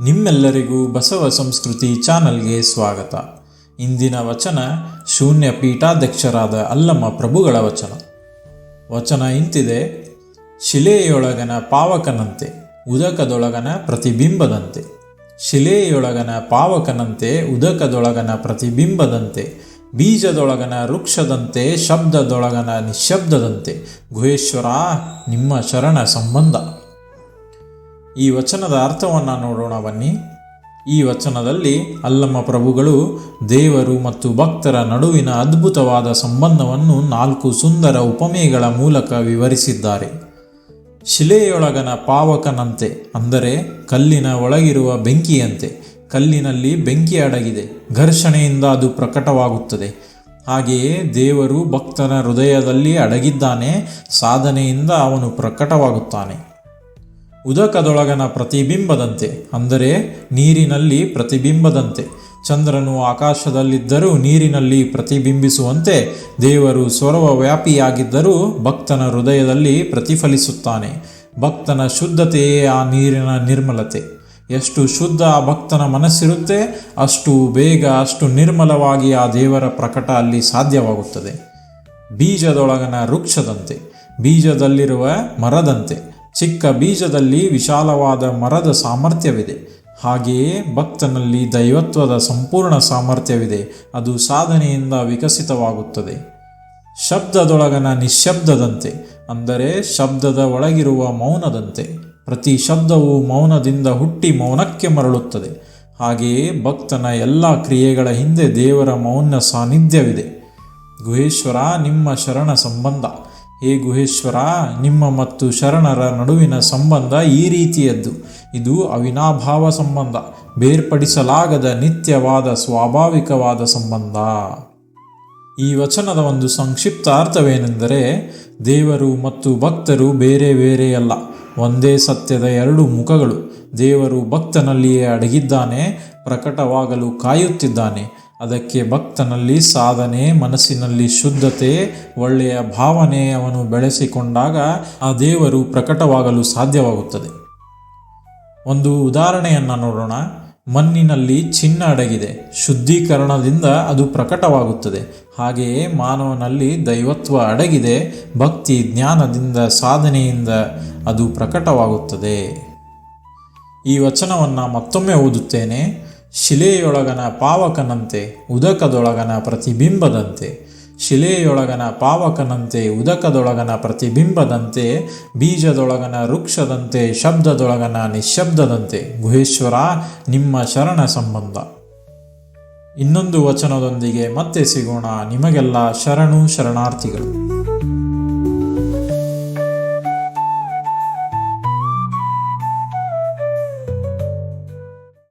ನಿಮ್ಮೆಲ್ಲರಿಗೂ ಬಸವ ಸಂಸ್ಕೃತಿ ಚಾನಲ್ಗೆ ಸ್ವಾಗತ. ಇಂದಿನ ವಚನ ಶೂನ್ಯ ಪೀಠಾಧ್ಯಕ್ಷರಾದ ಅಲ್ಲಮ ಪ್ರಭುಗಳ ವಚನ ಇಂತಿದೆ. ಶಿಲೆಯೊಳಗನ ಪಾವಕನಂತೆ ಉದಕದೊಳಗನ ಪ್ರತಿಬಿಂಬದಂತೆ, ಶಿಲೆಯೊಳಗನ ಪಾವಕನಂತೆ ಉದಕದೊಳಗನ ಪ್ರತಿಬಿಂಬದಂತೆ, ಬೀಜದೊಳಗನ ವೃಕ್ಷದಂತೆ ಶಬ್ದದೊಳಗನ ನಿಶ್ಶಬ್ದದಂತೆ, ಗುಹೇಶ್ವರ ನಿಮ್ಮ ಶರಣ ಸಂಬಂಧ. ಈ ವಚನದ ಅರ್ಥವನ್ನು ನೋಡೋಣ ಬನ್ನಿ. ಈ ವಚನದಲ್ಲಿ ಅಲ್ಲಮ ಪ್ರಭುಗಳು ದೇವರು ಮತ್ತು ಭಕ್ತರ ನಡುವಿನ ಅದ್ಭುತವಾದ ಸಂಬಂಧವನ್ನು 4 ಸುಂದರ ಉಪಮೆಗಳ ಮೂಲಕ ವಿವರಿಸಿದ್ದಾರೆ. ಶಿಲೆಯೊಳಗನ ಪಾವಕನಂತೆ ಅಂದರೆ ಕಲ್ಲಿನ ಒಳಗಿರುವ ಬೆಂಕಿಯಂತೆ. ಕಲ್ಲಿನಲ್ಲಿ ಬೆಂಕಿ ಅಡಗಿದೆ, ಘರ್ಷಣೆಯಿಂದ ಅದು ಪ್ರಕಟವಾಗುತ್ತದೆ. ಹಾಗೆಯೇ ದೇವರು ಭಕ್ತನ ಹೃದಯದಲ್ಲಿ ಅಡಗಿದ್ದಾನೆ, ಸಾಧನೆಯಿಂದ ಅವನು ಪ್ರಕಟವಾಗುತ್ತಾನೆ. ಉದಕದೊಳಗನ ಪ್ರತಿಬಿಂಬದಂತೆ ಅಂದರೆ ನೀರಿನಲ್ಲಿ ಪ್ರತಿಬಿಂಬದಂತೆ. ಚಂದ್ರನು ಆಕಾಶದಲ್ಲಿದ್ದರೂ ನೀರಿನಲ್ಲಿ ಪ್ರತಿಬಿಂಬಿಸುವಂತೆ ದೇವರು ಸರ್ವವ್ಯಾಪಿಯಾಗಿದ್ದರೂ ಭಕ್ತನ ಹೃದಯದಲ್ಲಿ ಪ್ರತಿಫಲಿಸುತ್ತಾನೆ. ಭಕ್ತನ ಶುದ್ಧತೆಯೇ ಆ ನೀರಿನ ನಿರ್ಮಲತೆ. ಎಷ್ಟು ಶುದ್ಧ ಆ ಭಕ್ತನ ಮನಸ್ಸಿರುತ್ತೆ, ಅಷ್ಟು ಬೇಗ ಅಷ್ಟು ನಿರ್ಮಲವಾಗಿ ಆ ದೇವರ ಪ್ರಕಟ ಅಲ್ಲಿ ಸಾಧ್ಯವಾಗುತ್ತದೆ. ಬೀಜದೊಳಗನ ವೃಕ್ಷದಂತೆ, ಬೀಜದಲ್ಲಿರುವ ಮರದಂತೆ. ಚಿಕ್ಕ ಬೀಜದಲ್ಲಿ ವಿಶಾಲವಾದ ಮರದ ಸಾಮರ್ಥ್ಯವಿದೆ. ಹಾಗೆಯೇ ಭಕ್ತನಲ್ಲಿ ದೈವತ್ವದ ಸಂಪೂರ್ಣ ಸಾಮರ್ಥ್ಯವಿದೆ, ಅದು ಸಾಧನೆಯಿಂದ ವಿಕಸಿತವಾಗುತ್ತದೆ. ಶಬ್ದದೊಳಗನ ನಿಶ್ಶಬ್ದದಂತೆ ಅಂದರೆ ಶಬ್ದದ ಒಳಗಿರುವ ಮೌನದಂತೆ. ಪ್ರತಿ ಶಬ್ದವು ಮೌನದಿಂದ ಹುಟ್ಟಿ ಮೌನಕ್ಕೆ ಮರಳುತ್ತದೆ. ಹಾಗೆಯೇ ಭಕ್ತನ ಎಲ್ಲ ಕ್ರಿಯೆಗಳ ಹಿಂದೆ ದೇವರ ಮೌನ ಸಾನ್ನಿಧ್ಯವಿದೆ. ಗುಹೇಶ್ವರ ನಿಮ್ಮ ಶರಣ ಸಂಬಂಧ. ಹೇ ಗುಹೇಶ್ವರ, ನಿಮ್ಮ ಮತ್ತು ಶರಣರ ನಡುವಿನ ಸಂಬಂಧ ಈ ರೀತಿಯದ್ದು. ಇದು ಅವಿನಾಭಾವ ಸಂಬಂಧ, ಬೇರ್ಪಡಿಸಲಾಗದ ನಿತ್ಯವಾದ ಸ್ವಾಭಾವಿಕವಾದ ಸಂಬಂಧ. ಈ ವಚನದ ಒಂದು ಸಂಕ್ಷಿಪ್ತ ಅರ್ಥವೇನೆಂದರೆ, ದೇವರು ಮತ್ತು ಭಕ್ತರು ಬೇರೆ ಬೇರೆಯಲ್ಲ, ಒಂದೇ ಸತ್ಯದ 2 ಮುಖಗಳು. ದೇವರು ಭಕ್ತನಲ್ಲಿಯೇ ಅಡಗಿದ್ದಾನೆ, ಪ್ರಕಟವಾಗಲು ಕಾಯುತ್ತಿದ್ದಾನೆ. ಅದಕ್ಕೆ ಭಕ್ತನಲ್ಲಿ ಸಾಧನೆ, ಮನಸ್ಸಿನಲ್ಲಿ ಶುದ್ಧತೆ, ಒಳ್ಳೆಯ ಭಾವನೆ ಅವನು ಬೆಳೆಸಿಕೊಂಡಾಗ ಆ ದೇವರು ಪ್ರಕಟವಾಗಲು ಸಾಧ್ಯವಾಗುತ್ತದೆ. ಒಂದು ಉದಾಹರಣೆಯನ್ನು ನೋಡೋಣ. ಮಣ್ಣಿನಲ್ಲಿ ಚಿನ್ನ ಅಡಗಿದೆ, ಶುದ್ಧೀಕರಣದಿಂದ ಅದು ಪ್ರಕಟವಾಗುತ್ತದೆ. ಹಾಗೆಯೇ ಮಾನವನಲ್ಲಿ ದೈವತ್ವ ಅಡಗಿದೆ, ಭಕ್ತಿ ಜ್ಞಾನದಿಂದ ಸಾಧನೆಯಿಂದ ಅದು ಪ್ರಕಟವಾಗುತ್ತದೆ. ಈ ವಚನವನ್ನು ಮತ್ತೊಮ್ಮೆ ಓದುತ್ತೇನೆ. ಶಿಲೆಯೊಳಗನ ಪಾವಕನಂತೆ ಉದಕದೊಳಗನ ಪ್ರತಿಬಿಂಬದಂತೆ, ಶಿಲೆಯೊಳಗನ ಪಾವಕನಂತೆ ಉದಕದೊಳಗನ ಪ್ರತಿಬಿಂಬದಂತೆ, ಬೀಜದೊಳಗನ ವೃಕ್ಷದಂತೆ ಶಬ್ದದೊಳಗನ ನಿಶ್ಶಬ್ದದಂತೆ, ಗುಹೇಶ್ವರ ನಿಮ್ಮ ಶರಣ ಸಂಬಂಧ. ಇನ್ನೊಂದು ವಚನದೊಂದಿಗೆ ಮತ್ತೆ ಸಿಗೋಣ. ನಿಮಗೆಲ್ಲ ಶರಣು ಶರಣಾರ್ಥಿಗಳು.